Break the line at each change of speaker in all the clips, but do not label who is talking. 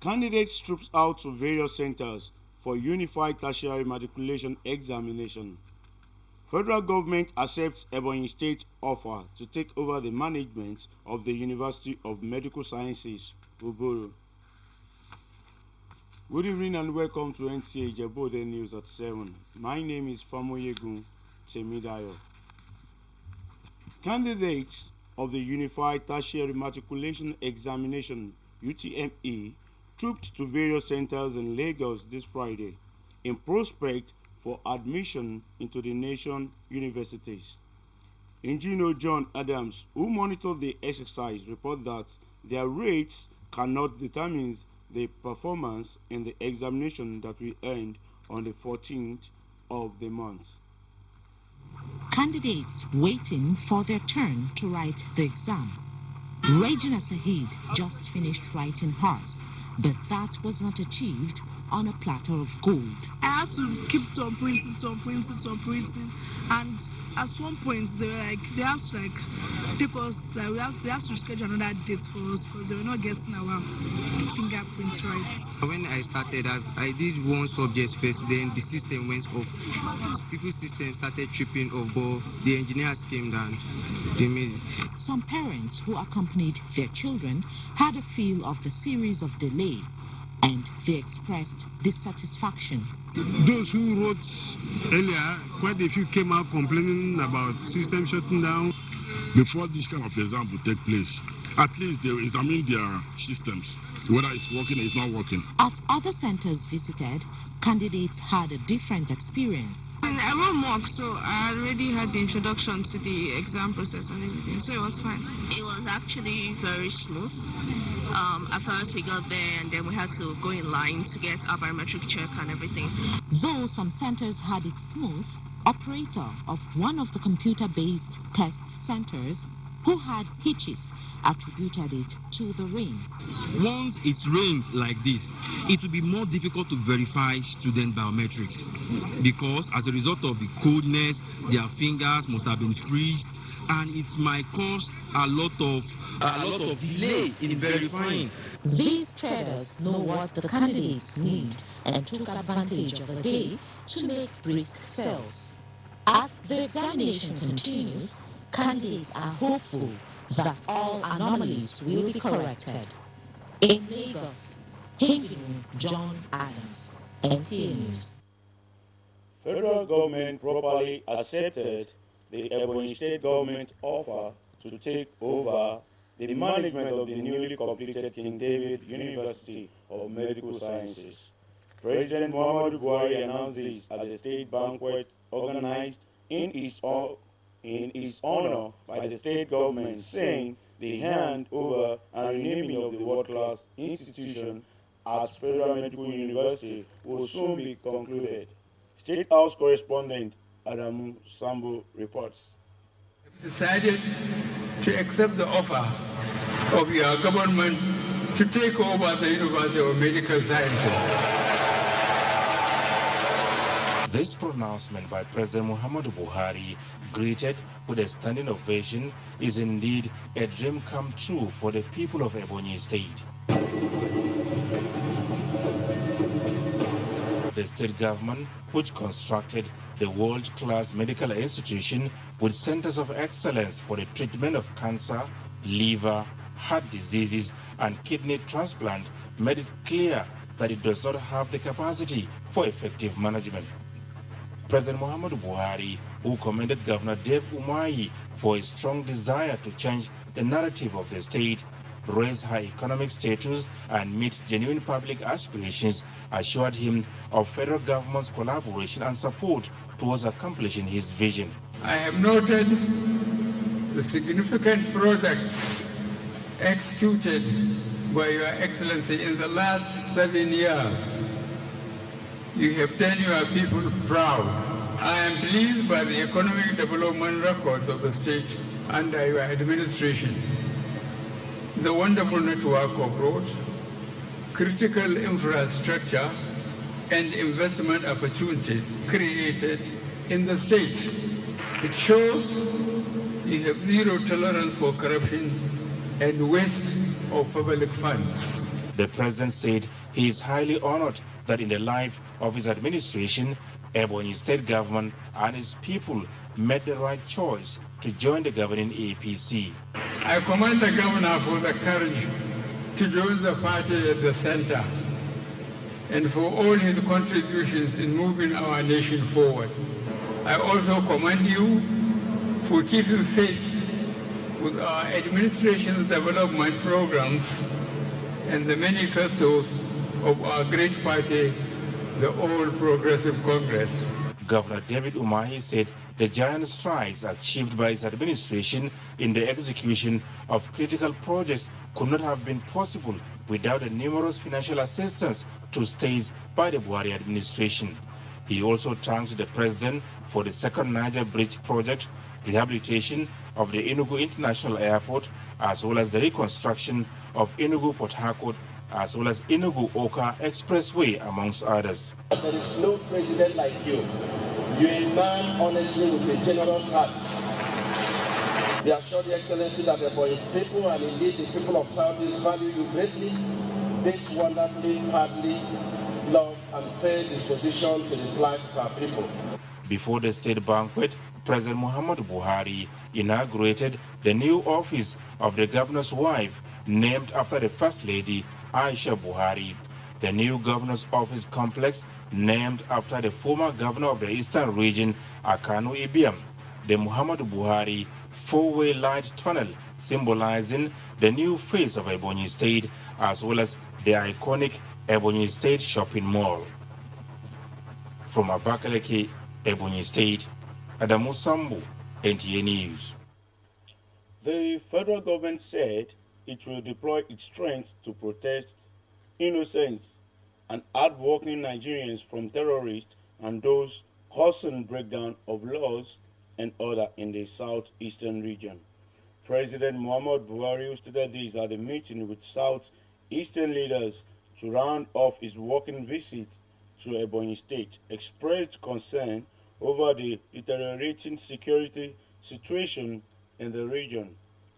Candidates troops out to various centers for Unified Tertiary Matriculation Examination. Federal government accepts Ebonyi State offer to take over the management of the University of Medical Sciences, Uburu. Good evening and welcome to NTA Ijebu Ode News at 7. My name is Famoyegun Temidayo. Candidates of the Unified Tertiary Matriculation Examination (UTME) trooped to various centers in Lagos this Friday in prospect for admission into the nation universities. Engineer John Adams, who monitored the exercise, reported that their rates cannot determine the performance in the examination that will end on the 14th of the month.
Candidates waiting for their turn to write the exam. Regina Sahid just finished writing hers, but that was not achieved on a platter of gold.
I had to keep on printing, and at one point they have to take us, they have to schedule another date for us because they were not getting our fingerprints right.
When I started, I did one subject first, then the system went off. People's system started tripping off, but the engineers came down. They made it.
Some parents who accompanied their children had a feel of the series of delay, and they expressed dissatisfaction.
Those who wrote earlier, quite a few came out complaining about system shutting down. Before this kind of exam will take place, at least they will examine their systems, whether it's working or it's not working.
At other centers visited, candidates had a different experience.
I wrote mock, so I already had the introduction to the exam process and everything, so it was fine.
It was actually very smooth. At first we got there and then we had to go in line to get our biometric check and everything.
Though some centers had it smooth, operator of one of the computer-based test centers who had hitches attributed it to the rain.
Once it rains like this, it will be more difficult to verify student biometrics because as a result of the coldness, their fingers must have been freezed, and it might cause a lot of delay in verifying.
These traders know what the candidates need and took advantage of the day to make brisk sales. As the examination continues, candidates are hopeful that all anomalies will be corrected. In Lagos, Engineer John Adams, NTA News.
Federal government properly accepted the Ebonyi State government offer to take over the management of the newly completed King David University of Medical Sciences. President Muhammadu Buhari announced this at the state banquet organized in his honor by the state government, saying the handover and renaming of the world-class institution as Federal Medical University will soon be concluded. State House correspondent Adamu Sambo reports.
Decided to accept the offer of your government to take over the University of Medical Sciences.
This pronouncement by President Muhammadu Buhari, greeted with a standing ovation, is indeed a dream come true for the people of Ebonyi State. The state government, which constructed the world-class medical institution with centers of excellence for the treatment of cancer, liver, heart diseases, and kidney transplant, made it clear that it does not have the capacity for effective management. President Muhammadu Buhari, who commended Governor Dave Umahi for his strong desire to change the narrative of the state, raise her economic status, and meet genuine public aspirations, assured him of federal government's collaboration and support towards accomplishing his vision.
I have noted the significant projects executed by Your Excellency in the last 7 years. You have done your people proud. I am pleased by the economic development records of the state under your administration. The wonderful network of roads, critical infrastructure, and investment opportunities created in the state. It shows you have zero tolerance for corruption and waste of public funds.
The president said he is highly honored that in the life of his administration, Ebonyi State government and its people made the right choice to join the governing APC.
I commend the governor for the courage to join the party at the center and for all his contributions in moving our nation forward. I also commend you for keeping faith with our administration's development programs and the manifestos of our great party, the All Progressive Congress.
Governor David Umahi said the giant strides achieved by his administration in the execution of critical projects could not have been possible without the numerous financial assistance to states by the Buhari administration. He also thanked the president for the second Niger Bridge project, rehabilitation of the Enugu International Airport, as well as the reconstruction of Enugu-Port Harcourt, as well as Enugu-Oka Expressway, amongst others.
There is no president like you. You're a man, honestly, with a generous heart. We assure the Excellency that the people, and indeed the people of Southeast, value you greatly. This wonderfully, hardly love and fair disposition to the plight of our people.
Before the state banquet, President Muhammadu Buhari inaugurated the new office of the governor's wife, named after the First Lady, Aisha Buhari. The new governor's office complex, named after the former governor of the Eastern Region, Akanu Ibiam. The Muhammadu Buhari four-way light tunnel, symbolizing the new face of Ebonyi State, as well as the iconic Ebonyi State shopping mall. From Abakaliki, Ebonyi State, Adamu Sambu, NTA News.
The federal government said it will deploy its strength to protect innocent and hard-working Nigerians from terrorists and those causing breakdown of laws and order in the southeastern region. President Muhammadu Buhari stated this at a meeting with southeastern leaders to round off his working visit to Ebonyi State, expressed concern over the deteriorating security situation in the region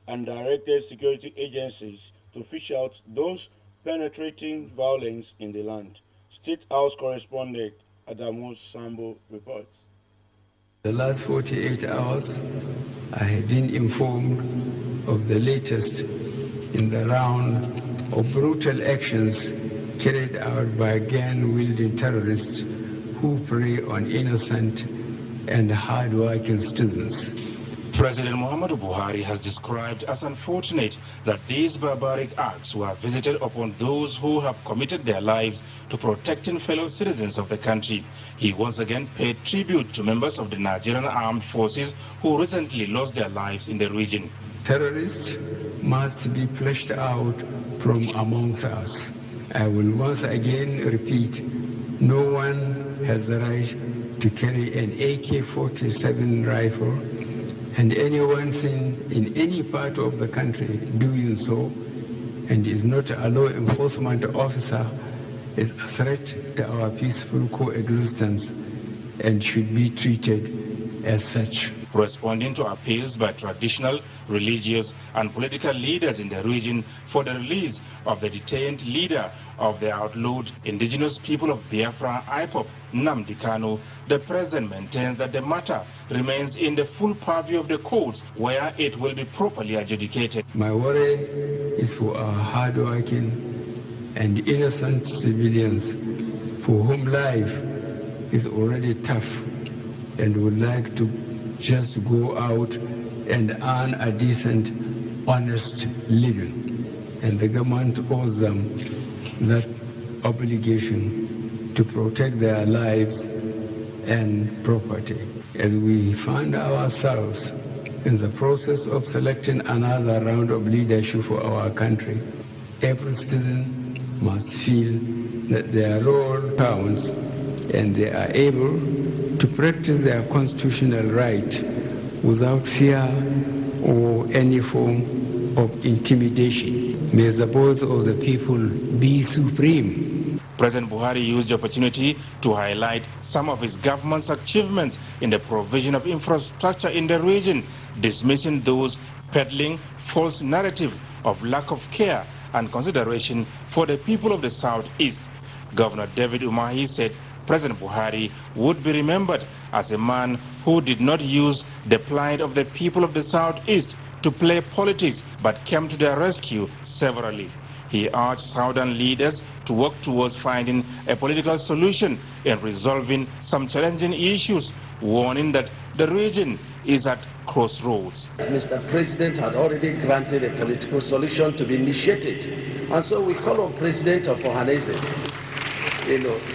and directed security agencies to fish out those penetrating violence in the land. State House correspondent Adamu Sambo reports.
The last 48 hours, I have been informed of the latest in the round of brutal actions carried out by gang-wielding terrorists who prey on innocent and hard-working students.
President Muhammadu Buhari has described as unfortunate that these barbaric acts were visited upon those who have committed their lives to protecting fellow citizens of the country. He once again paid tribute to members of the Nigerian armed forces who recently lost their lives in the region.
Terrorists must be flushed out from amongst us. I will once again repeat, no one has the right to carry an AK-47 rifle, and anyone seen in any part of the country doing so and is not a law enforcement officer is a threat to our peaceful coexistence and should be treated as such.
Responding to appeals by traditional, religious and political leaders in the region for the release of the detained leader of the outlawed indigenous people of Biafra, IPOB, Nnamdi Kanu, the president maintains that the matter remains in the full purview of the courts, where it will be properly adjudicated.
My worry is for our hard-working and innocent civilians for whom life is already tough and would like to just go out and earn a decent, honest living. And the government owes them that obligation to protect their lives and property. As we find ourselves in the process of selecting another round of leadership for our country, every citizen must feel that their role counts and they are able to practice their constitutional right without fear or any form of intimidation. May the voice of the people be supreme.
President Buhari used the opportunity to highlight some of his government's achievements in the provision of infrastructure in the region, dismissing those peddling false narrative of lack of care and consideration for the people of the Southeast. Governor David Umahi said President Buhari would be remembered as a man who did not use the plight of the people of the Southeast to play politics, but came to their rescue severally. He urged Southern leaders to work towards finding a political solution in resolving some challenging issues, warning that the region is at crossroads.
Mr. President had already granted a political solution to be initiated, and so we call on President of Ohanese,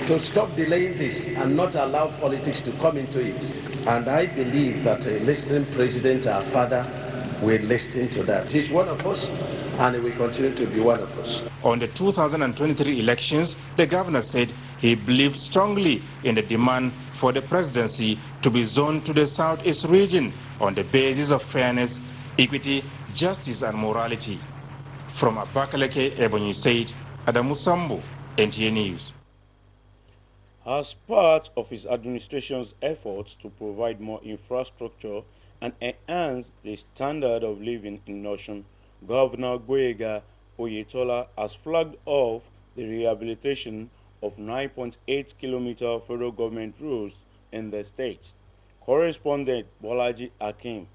to stop delaying this and not allow politics to come into it. And I believe that a listening president, our father, will listen to that. He's one of us, and he will continue to be one of us.
On the 2023 elections, the governor said he believed strongly in the demand for the presidency to be zoned to the Southeast region on the basis of fairness, equity, justice, and morality. From Abakaleke, Ebonyi State, Adamu Sambo, NTA News.
As part of his administration's efforts to provide more infrastructure and enhance the standard of living in Osun, Governor Gboyega Oyetola has flagged off the rehabilitation of 9.8-kilometer federal government roads in the state. Correspondent Bolaji Akim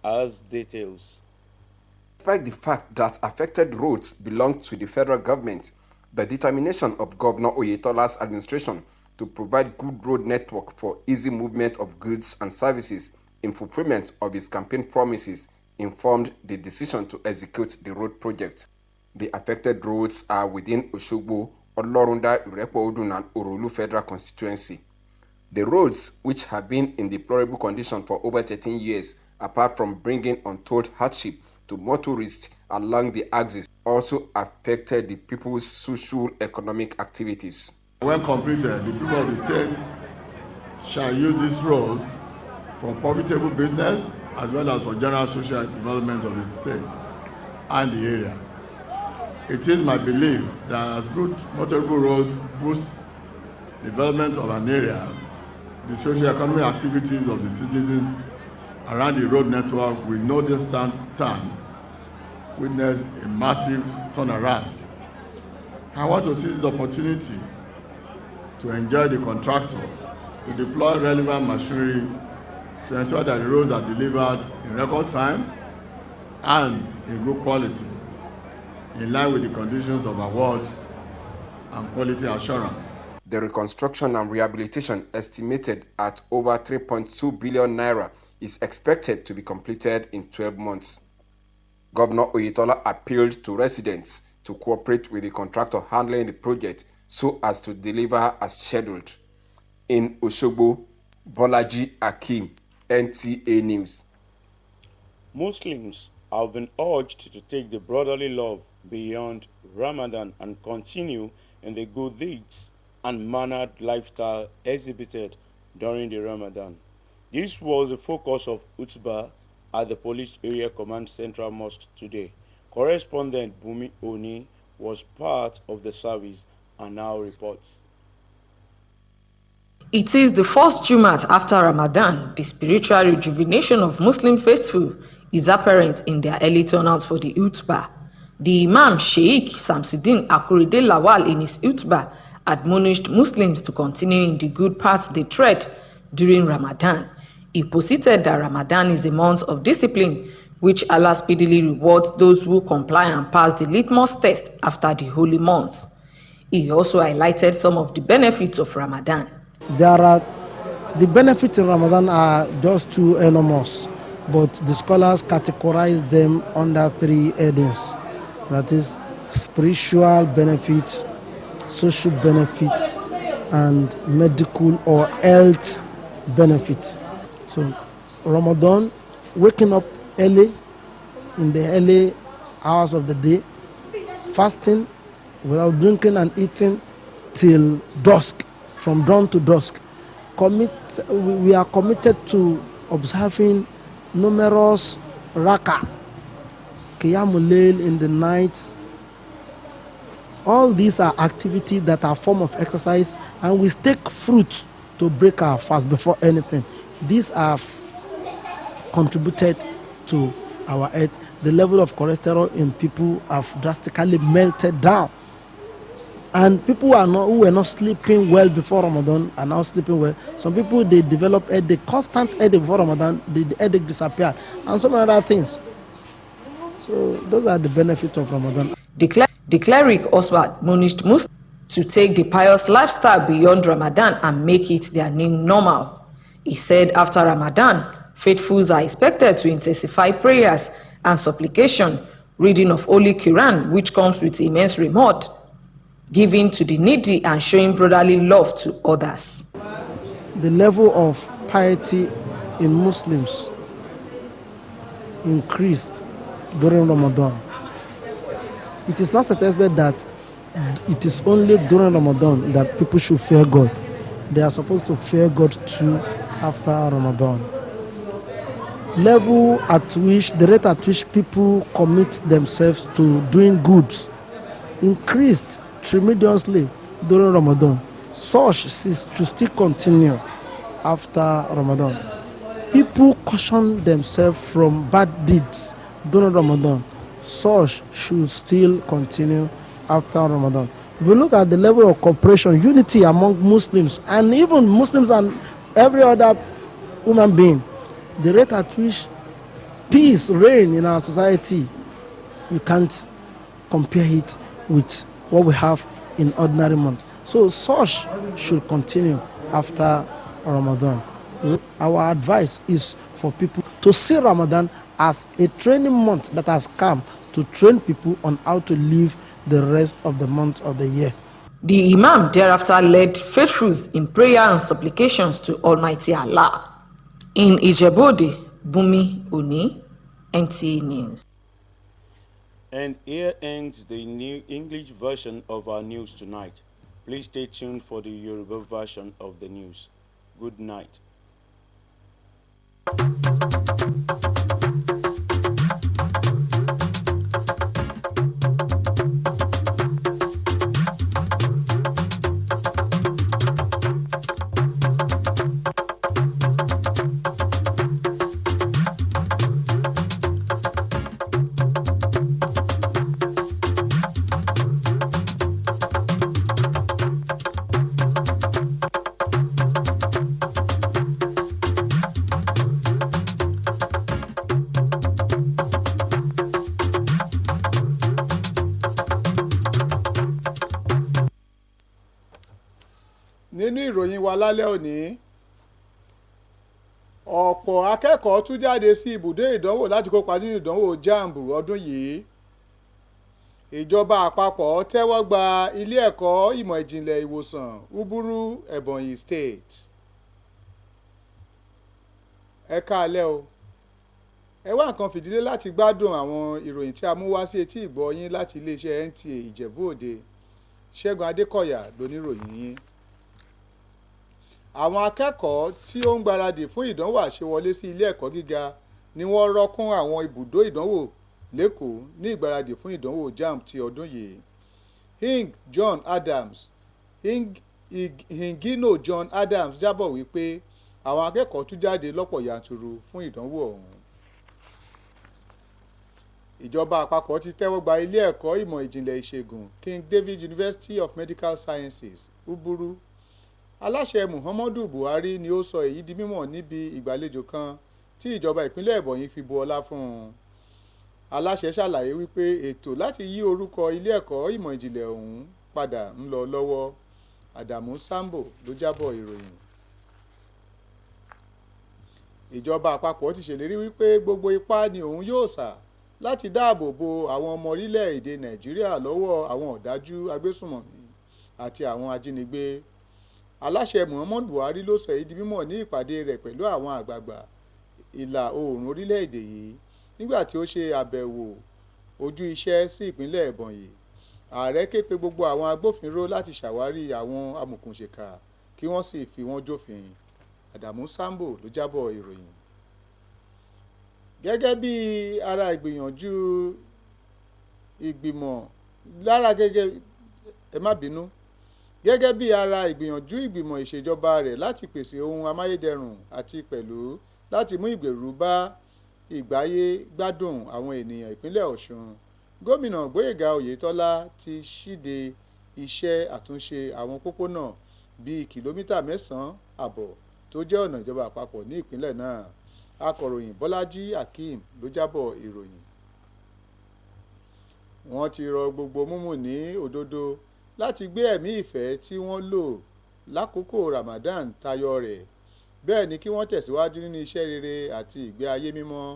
has details.
Despite the fact that affected roads belong to the federal government, the determination of Governor Oyetola's administration to provide good road network for easy movement of goods and services in fulfillment of his campaign promises informed the decision to execute the road project. The affected roads are within Osogbo, Olorunda, Irepo Odun, and Orolu Federal Constituency. The roads, which have been in deplorable condition for over 13 years, apart from bringing untold hardship to motorists along the axis, also affected the people's socio-economic activities.
When completed, the people of the state shall use these roads for profitable business as well as for general social development of the state and the area. It is my belief that as good motorable roads boost development of an area, the socio-economic activities of the citizens around the road network will no distant time witness a massive turnaround. I want to seize this opportunity to enjoy the contractor to deploy relevant machinery to ensure that the roads are delivered in record time and in good quality, in line with the conditions of award and quality assurance.
The reconstruction and rehabilitation, estimated at over 3.2 billion naira, is expected to be completed in 12 months. Governor Oyetola appealed to residents to cooperate with the contractor handling the project so as to deliver as scheduled. In Osogbo, Bolaji Akim, NTA News.
Muslims have been urged to take the brotherly love beyond Ramadan and continue in the good deeds and mannered lifestyle exhibited during the Ramadan. This was the focus of Utbah at the Police Area Command Central Mosque today. Correspondent Bumi Oni was part of the service and now reports.
It is the first Jumat after Ramadan. The spiritual rejuvenation of Muslim faithful is apparent in their early turnout for the Utbah. The Imam Sheikh Samsuddin Akurede Lawal in his Utbah admonished Muslims to continue in the good paths they tread during Ramadan. He posited that Ramadan is a month of discipline, which Allah speedily rewards those who comply and pass the litmus test after the holy months. He also highlighted some of the benefits of Ramadan.
The benefits in Ramadan are just too enormous, but the scholars categorize them under three headings. That is spiritual benefits, social benefits, and medical or health benefits. So Ramadan, waking up early in the early hours of the day, fasting without drinking and eating till dusk, from dawn to dusk. We are committed to observing numerous raka, qiyamul layl in the night. All these are activities that are a form of exercise, and we take fruit to break our fast before anything. These have contributed to our health. The level of cholesterol in people have drastically melted down. And people who were not sleeping well before Ramadan are now sleeping well. Some people, they develop headache, constant headache before Ramadan, the headache disappeared, and some other things. So those are the benefits of Ramadan.
The cleric also admonished Muslims to take the pious lifestyle beyond Ramadan and make it their new normal. He said after Ramadan, faithfuls are expected to intensify prayers and supplication, reading of Holy Quran, which comes with immense reward, giving to the needy and showing brotherly love to others.
The level of piety in Muslims increased during Ramadan. It is not suggested that it is only during Ramadan that people should fear God. They are supposed to fear God too after Ramadan. The rate at which people commit themselves to doing good increased tremendously during Ramadan. Such should still continue after Ramadan. People caution themselves from bad deeds during Ramadan. Such should still continue after Ramadan. If you look at the level of cooperation, unity among Muslims, and even Muslims and every other human being, the rate at which peace reigns in our society, you can't compare it with what we have in ordinary months. So such should continue after Ramadan. Our advice is for people to see Ramadan as a training month that has come to train people on how to live the rest of the month of the year.
The Imam thereafter led faithfuls in prayer and supplications to Almighty Allah. In Ijebu Ode, Bumi Oni, NTA News.
And here ends the new English version of our news tonight. Please stay tuned for the Yoruba version of the news. Good night.
Nínú ìròyìn wa lálẹ́ òní, ọ̀pọ̀ akẹ́kọ̀ọ́ tún jáde sí ibùdó ìdánwò láti kópa nínú ìdánwò JAMB ọdún yìí. Ìjọba àpapọ̀ tẹ́wọ́ gba ilé ẹ̀kọ́ ìmọ̀ ìjìnlẹ̀ ìwòsàn Uburu Ebonyi State. Ẹ káalẹ́ o. Ẹ wá nǹkan fìdílé láti gbádùn àwọn ìròyìn tí a mú wá sí etí ìgbọ́ yín láti iléeṣẹ́ NTA Ijebu Ode. Ṣẹ́gun Adékọ̀yà lóníròyìn yín. Àwọn akẹ́kọ̀ọ́ tí ó ń gbaradì fún ìdánwò àṣewọlé sí ilé ẹ̀kọ́ gíga ni wọ́n rọ́kún àwọn ibùdó ìdánwò lẹ́kọ̀ọ́ ní ìgbaradì fún ìdánwò JAMB ti ọdún yìí. Hingino John Adams jábọ̀ wípé àwọn akẹ́kọ̀ọ́ tún jáde lọ́pọ̀ yanturu fún ìdánwò ọ̀hún. Ìjọba àpapọ̀ ti tẹ́wọ́ gba ilé ẹ̀kọ́ ìmọ̀ ìjìnlẹ̀ ìṣègùn King David University of Medical Sciences Uburu. Aláṣẹ Muhammadu Buhari ni ó sọ èyí di mímọ̀ níbi ìgbàlejò kan tí ìjọba ìpínlẹ̀ Ebonyi fi bu ọlá fún un. Aláṣẹ ṣàlàyé wípé ètò láti yí orúkọ ilé ẹ̀kọ́ ìmọ̀ ìjìnlẹ̀ ọ̀hún padà ń lọ lọ́wọ́. Adamu Sambo ló jábọ̀ ìròyìn. Ìjọba àpapọ̀ ti ṣèlérí wípé gbogbo ipá ni òun yóò sà láti dáàbò bo àwọn ọmọ orílẹ̀-èdè Nàìjíríà lọ́wọ́ àwọn ọ̀dájú agbésùnmọ̀mí àti àwọn ajínigbé. Aláṣẹ Muhammadu Buhari ló sọ èyí di mímọ̀ ní ìpàdé rẹ̀ pẹ̀lú àwọn àgbààgbà ìlà oòrùn orílẹ̀-èdè yìí nígbà tí ó ṣe àbẹ̀wò ojú iṣẹ́ sí ìpínlẹ̀ Ebonyi. Ààrẹ ké pe gbogbo àwọn agbófinró láti ṣàwárí àwọn amòòkùnṣìkà kí wọ́n sì fi wọ́n jófin. Adamu Sambo ló jábọ̀ ìròyìn. Gẹ́gẹ́ bí ara ìgbìyànjú ìgbìmọ̀ ìṣèjọba rẹ̀ láti pèsè ohun amáyédẹrùn àti pẹ̀lú láti mú ìgbèrú bá ìgbáyé gbádùn àwọn ènìyàn ìpínlẹ̀ Ọ̀ṣun. Gómìnà Gbóyèga Oyètọ́lá ti ṣíde iṣẹ́ àtúnṣe àwọn pópónà bíi kìlómítà 9.5 tó jẹ́ ọ̀nà ìjọba àpapọ̀ ní ìpínlẹ̀ náà. Akọ̀ròyìn Bọ́lájí Akeem ló jábọ̀ ìròyìn. Wọ́n ti rọ gbogbo múmùní òdodo láti gbé ẹ̀mí ìfẹ́ tí wọ́n lò lákòókò Ramadan tayọ rẹ̀. Bẹ́ẹ̀ ni kí wọ́n tẹ̀síwájú nínú iṣẹ́ rere àti ìgbé ayé mímọ́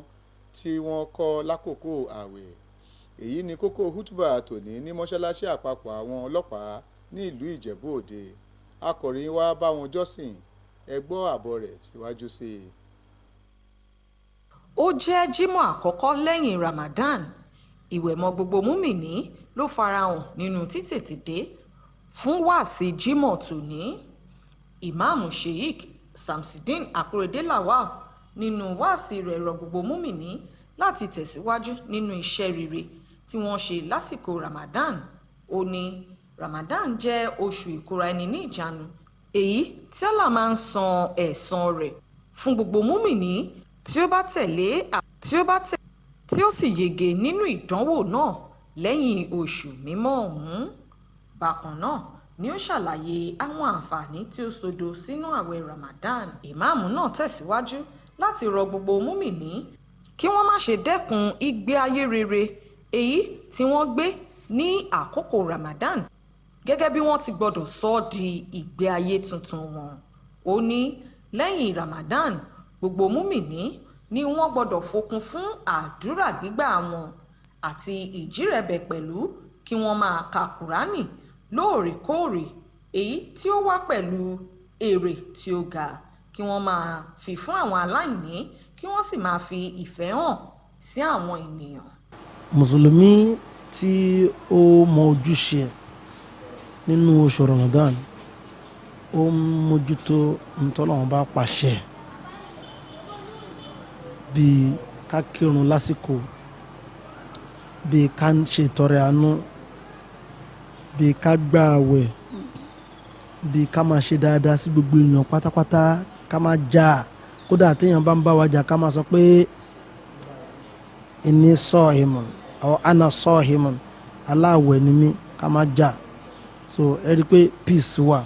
tí wọ́n kọ́ lákòókò ààwẹ̀. Èyí ni kókó hútùbà tòní ní mọ́ṣáláṣí àpapọ̀ àwọn ọlọ́pàá ní ìlú Ìjẹ̀bú Òde. Akọ̀ròyìn wa bá wọn jọ́sìn, ẹ gbọ́ àbọ̀ rẹ̀ síwájú sí i.
Ó jẹ́ Jímọ̀ àkọ́kọ́ lẹ́yìn Ramadan. Ìwẹ̀mọ́ gbogbo múmìnì ló farahàn nínú títètè dé fún wáàsí Jímọ̀ tòní. Ìmáàmù Sheikh Samsideen Akorede Lawal nínú wáàsí rẹ̀ rọ gbogbo múmìnì láti tẹ̀síwájú nínú iṣẹ́ rere tí wọ́n ṣe lásìkò Ramadan. Ó ní Ramadan jẹ́ oṣù ìkóra ẹni ní ìjánu, èyí tí Allah máa ń san ẹ̀san rẹ̀ fún gbogbo múmìnì tí ó sì yege nínú ìdánwò náà lẹ́yìn oṣù mímọ́ ọ̀hún. Bákan náà ni ó ṣàlàyé àwọn àǹfààní tí ó sodo sínú àwẹ̀ Ramadan. Ìmáàmù náà tẹ̀síwájú láti rọ gbogbo múmìnì kí wọ́n má ṣe dẹ́kun ìgbé ayé rere èyí tí wọ́n gbé ní àkókò Ramadan gẹ́gẹ́ bí wọ́n ti gbọ́dọ̀ sọ ọ́ di ìgbé ayé tuntun wọn. Ó ní lẹ́yìn Ramadan gbogbo múmìnì ni wọ́n gbọ́dọ̀ fokun fún àdúrà gbígbà wọn àti ìjírẹ̀bẹ̀ pẹ̀lú kí wọ́n máa ka Kùránì lóòrèkóòrè èyí tí ó wá pẹ̀lú èrè tí ó ga, kí wọ́n máa fi fún àwọn aláìní, kí wọ́n sì máa fi ìfẹ́ hàn sí àwọn ènìyàn.
Mùsùlùmí tí ó mọ ojúṣe nínú oṣù Ramadan ó ń mójútó ntọ́lọ́run bá pàṣẹ bíi ká kírun lásìkò, bíi ká ṣe ìtọrẹ àánú, bíi ká gba àwẹ̀, bíi ká máa ṣe dáadáa sí gbogbo èèyàn pátápátá, ká máa jà, kódà téèyàn bá ń bá wa jà ká máa sọ pé inni saimun aw ana saimun, aláwẹ̀ ni mí, ká máa jà. So ẹ rí i pé peace wà.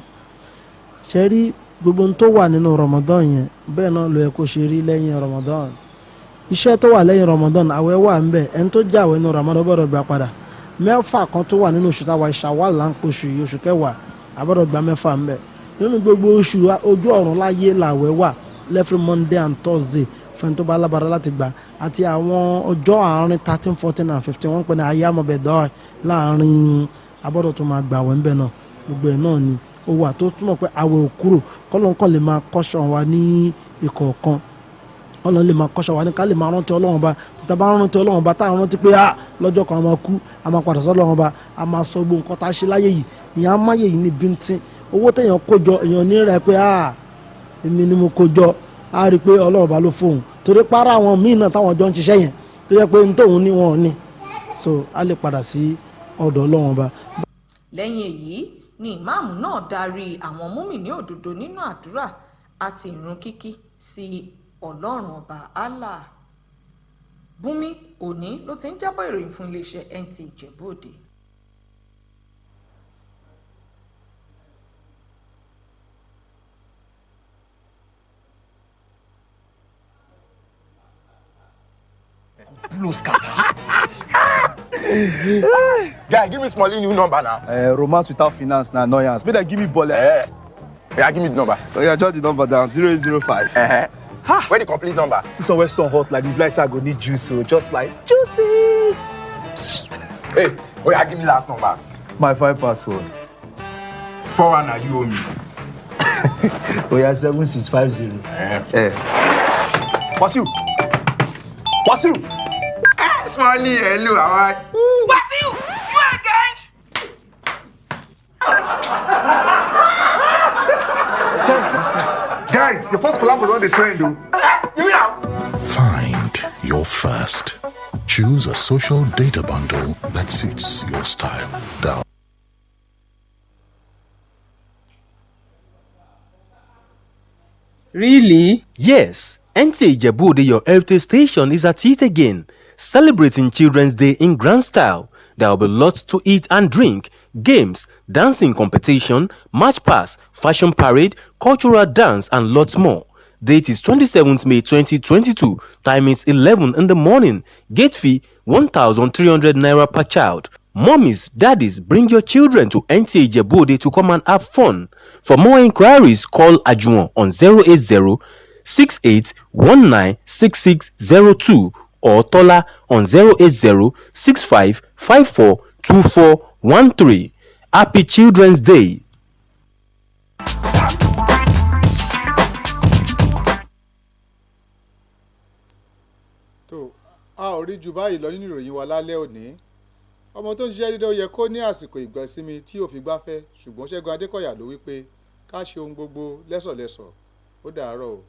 Ṣe rí gbogbo ohun tó wà nínú Ramadan yẹn bẹ́ẹ̀ náà ló yẹ kó ṣe rí lẹ́yìn Ramadan. Iṣẹ́ tó wà lẹ́yìn Ramadan àwẹ̀ wà ń bẹ̀, ẹni tó jà àwẹ̀ nínú Ramadan gbọ́dọ̀ gbà padà. Mẹ́fà kan tó wà nínú oṣù táwa Ṣawwal là ń pè oṣù yìí, oṣù kẹwàá, àbọ̀dọ̀ gba mẹ́fà ń bẹ̀. Nínú gbogbo oṣù ojú ọ̀run láyé làwẹ̀ wà, every Monday and Thursday fẹ́ni tó bá lábàárà láti gbà, àti àwọn ọjọ́ àárín 13, 14 and 15 wọ́n ń pè ní ayámọ̀ bẹ̀dọ̀ láàrin, àbọ̀dọ̀ tó máa gbà àwẹ̀ ń bẹ̀ náà. Gbogbo ẹ̀ náà ni ó wà tó túmọ̀ pé àwẹ̀ ò kúrò, kọ́lọ́nkọ́ lè máa kọ́ṣọ́ wa ní ìkọ̀ọ̀kan, Ọlọ́run lè máa kọ́ṣọ́ wa ní ká lè máa rántí Ọlọ́run bá, tá a bá rántí Ọlọ́run bá, tá a rántí pé lọ́jọ́ kan a máa kú, a máa padà sọ́dọ̀ Ọlọ́run bá, a máa sọ gbogbo nǹkan tá a ṣe láyé yìí, ìyẹn á máyé yìí ní bíntín. Owó téèyàn kó jọ èèyàn ní rẹ̀ pé èmi ni mo kó jọ, á rí i pé Ọlọ́run bá ló fóun, torí pàrọ̀ àwọn míì náà táwọn jọ ń ṣiṣẹ́ yẹn tó yẹ pé tóun ní wọn ò ní, so a lè padà sí ọ̀dọ̀ Ọlọ́run bá.
Lẹ́yìn èyí ni ìmáàmù náà darí àwọn múmìnì òdodo nínú àdúrà àti ìrun kíkí sí Ọlọ́run ọba Allah. Bùnmi Òní ló ti ń jábọ̀ ìròyìn fún iléeṣẹ́ NTA Ijebu Ode.
Blue scatter. Guy, give me small new number now.
Romance without finance na annoyance. Make them give me ball.
Yeah, give me the number.
Oh yeah, jot the number down. 0805.
Where the complete number?
This one where sun hot like the blind side go need juice, so just like juices.
Hey, oh yeah, give me last numbers.
My 5 password.
41 na you owe me.
Oh yeah, 7650.
What's you? Smiley, hello, how are you?
What's you? You again?
Guys, the first collab was on the trend, though. Give me now.
Find your first. Choose a social data bundle that suits your style. Down.
Really?
Yes.
NTA Ijebu Ode, your heritage station, is at it again, celebrating Children's Day in grand style. There will be lots to eat and drink, games, dancing competition, match pass, fashion parade, cultural dance, and lots more. Date is 27th May 2022. Time is 11 in the morning. Gate fee 1,300 naira per child. Mommies, daddies, bring your children to NTA Ijebu Ode to come and have fun. For more inquiries, call Ajuwon on 080 68196602 or Tola on 080 65542413. Happy Children's Day.
tó a ò rí ju báyìí lọ nínú ìròyìn wa lálẹ́ òní. Ọmọ tó ń ṣiṣẹ́ dídá ó yẹ kó ní àsìkò ìgbẹ́sími tí ò fi gbáfẹ́, ṣùgbọ́n Ṣẹ́gun Adékọ̀yà ló wí pé ká ṣe ohun gbogbo lẹ́sọ̀lẹ́sọ̀. Ó dàárọ̀ o.